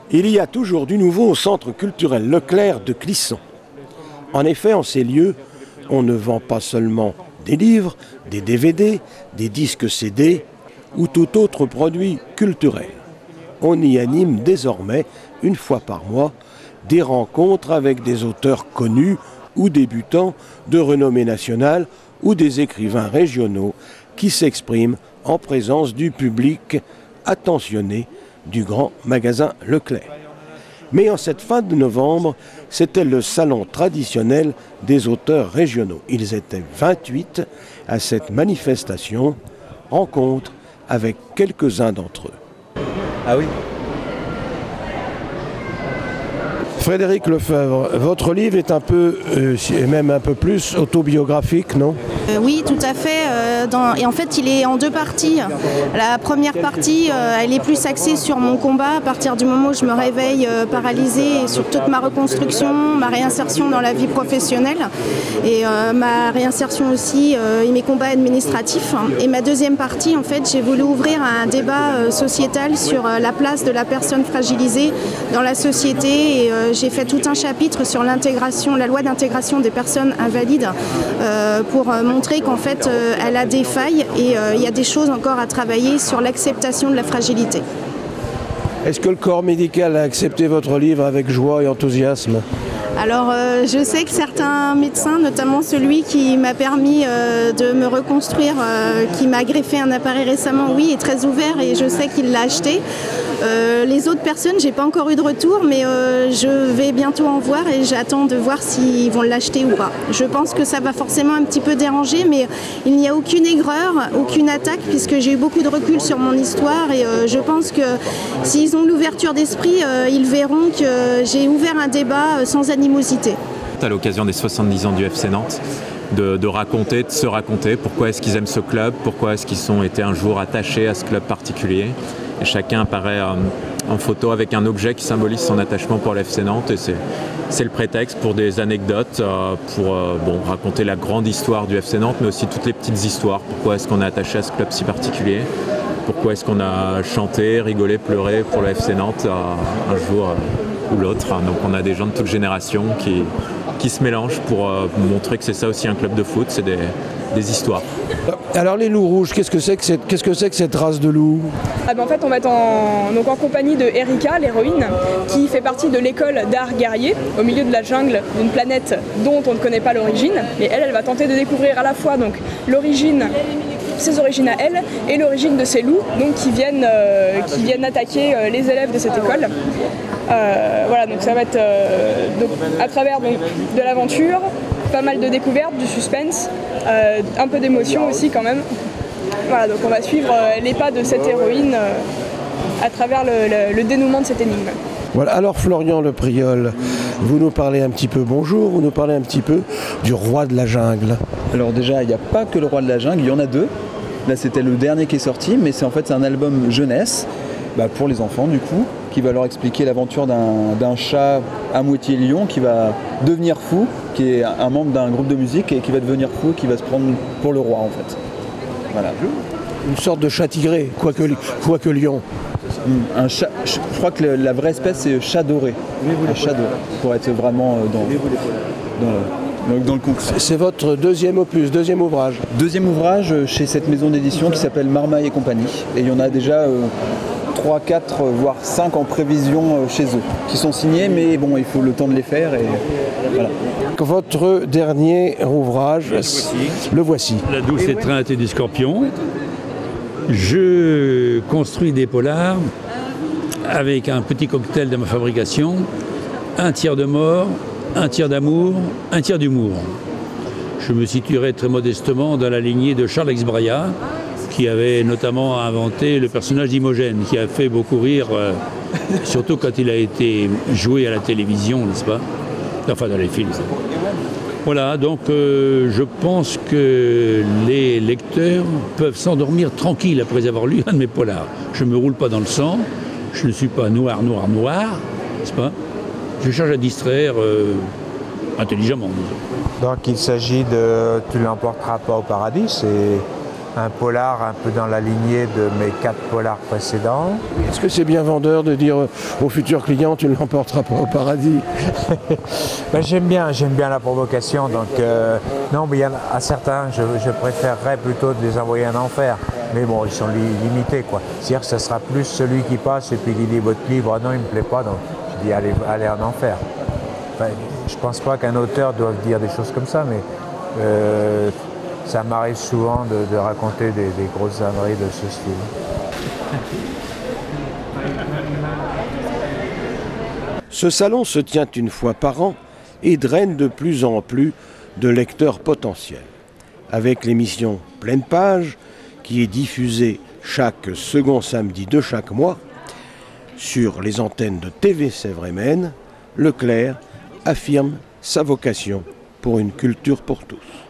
Il y a toujours du nouveau au Centre culturel Leclerc de Clisson. En effet, en ces lieux, on ne vend pas seulement des livres, des DVD, des disques CD ou tout autre produit culturel. On y anime désormais, une fois par mois, des rencontres avec des auteurs connus ou débutants de renommée nationale ou des écrivains régionaux qui s'expriment en présence du public attentionné du grand magasin Leclerc. Mais en cette fin de novembre, c'était le salon traditionnel des auteurs régionaux. Ils étaient 28 à cette manifestation, rencontre avec quelques-uns d'entre eux. Ah oui. Frédéric Lefebvre, votre livre est un peu, et même un peu plus autobiographique, non? Oui, tout à fait. Et en fait, il est en deux parties. La première partie, elle est plus axée sur mon combat à partir du moment où je me réveille paralysée, et sur toute ma reconstruction, ma réinsertion dans la vie professionnelle et ma réinsertion aussi et mes combats administratifs. Et ma deuxième partie, en fait, j'ai voulu ouvrir un débat sociétal sur la place de la personne fragilisée dans la société. Et j'ai fait tout un chapitre sur l'intégration, la loi d'intégration des personnes invalides pour montrer qu'en fait elle a des failles et il y a des choses encore à travailler sur l'acceptation de la fragilité. Est-ce que le corps médical a accepté votre livre avec joie et enthousiasme? Alors je sais que certains médecins, notamment celui qui m'a permis de me reconstruire, qui m'a greffé un appareil récemment, oui, est très ouvert et je sais qu'il l'a acheté. Les autres personnes, j'ai pas encore eu de retour, mais je vais bientôt en voir et j'attends de voir s'ils vont l'acheter ou pas. Je pense que ça va forcément un petit peu déranger, mais il n'y a aucune aigreur, aucune attaque, puisque j'ai eu beaucoup de recul sur mon histoire et je pense que s'ils ont l'ouverture d'esprit, ils verront que j'ai ouvert un débat sans animosité. À l'occasion des 70 ans du FC Nantes, de raconter, de se raconter pourquoi est-ce qu'ils aiment ce club, pourquoi est-ce qu'ils ont été un jour attachés à ce club particulier. Et chacun apparaît en photo avec un objet qui symbolise son attachement pour le FC Nantes. Et c'est le prétexte pour des anecdotes, pour raconter la grande histoire du FC Nantes, mais aussi toutes les petites histoires. Pourquoi est-ce qu'on est attaché à ce club si particulier? Pourquoi est-ce qu'on a chanté, rigolé, pleuré pour le FC Nantes un jour ou l'autre? Donc on a des gens de toute génération qui se mélangent pour montrer que c'est ça aussi un club de foot, c'est des histoires. Alors les loups rouges, qu'est-ce que c'est que cette race de loups? En fait, on va être en compagnie de Erika, l'héroïne, qui fait partie de l'école d'art guerrier au milieu de la jungle d'une planète dont on ne connaît pas l'origine. Mais elle va tenter de découvrir à la fois donc l'origine, ses origines à elle, et l'origine de ces loups, donc qui viennent attaquer les élèves de cette école. Donc ça va être à travers de l'aventure, pas mal de découvertes, du suspense, un peu d'émotion aussi quand même. Voilà, donc on va suivre les pas de cette héroïne à travers le dénouement de cette énigme. Voilà, alors Florian Le Priol, vous nous parlez un petit peu, bonjour, vous nous parlez un petit peu du roi de la jungle. Alors déjà, il n'y a pas que le roi de la jungle, il y en a deux. Là, c'était le dernier qui est sorti, mais c'est un album jeunesse, pour les enfants du coup, qui va leur expliquer l'aventure d'un chat à moitié lion qui va devenir fou, qui est un membre d'un groupe de musique et qui va devenir fou, qui va se prendre pour le roi en fait. Voilà. Une sorte de chat tigré, quoique lion. Un chat, je crois que la vraie espèce c'est chat doré. Un chat doré, pour être vraiment dans le concret. C'est votre deuxième opus, deuxième ouvrage? Deuxième ouvrage chez cette maison d'édition qui s'appelle Marmaille et compagnie. Et il y en a déjà 3, 4, voire 5 en prévision chez eux, qui sont signés, mais bon, il faut le temps de les faire. Et voilà. Votre dernier ouvrage, le voici. La douce étreinte du scorpion. Je construis des polars avec un petit cocktail de ma fabrication, un tiers de mort, un tiers d'amour, un tiers d'humour. Je me situerai très modestement dans la lignée de Charles Exbraya, qui avait notamment inventé le personnage d'Imogène, qui a fait beaucoup rire, surtout quand il a été joué à la télévision, n'est-ce pas? Enfin, dans les films. Voilà, donc je pense que les lecteurs peuvent s'endormir tranquilles après avoir lu un de mes polars. Je ne me roule pas dans le sang, je ne suis pas noir, n'est-ce pas? Je cherche à distraire intelligemment. Donc il s'agit de « Tu l'emporteras pas au paradis », un polar un peu dans la lignée de mes 4 polars précédents. Est-ce que c'est bien vendeur de dire aux futurs clients tu ne l'emporteras pas au paradis? Ben, j'aime bien la provocation, donc non, mais il y en a certains, je préférerais plutôt de les envoyer en enfer. Mais bon, ils sont limités, quoi. C'est-à-dire que ce sera plus celui qui passe et puis qui dit votre livre, ah non, il ne me plaît pas, donc je dis allez en enfer. Enfin, je ne pense pas qu'un auteur doive dire des choses comme ça, mais ça m'arrive souvent de raconter des grosses âneries de ce style. Ce salon se tient une fois par an et draine de plus en plus de lecteurs potentiels. Avec l'émission Pleine Page, qui est diffusée chaque second samedi de chaque mois, sur les antennes de TV Sèvres et Maine, Leclerc affirme sa vocation pour une culture pour tous.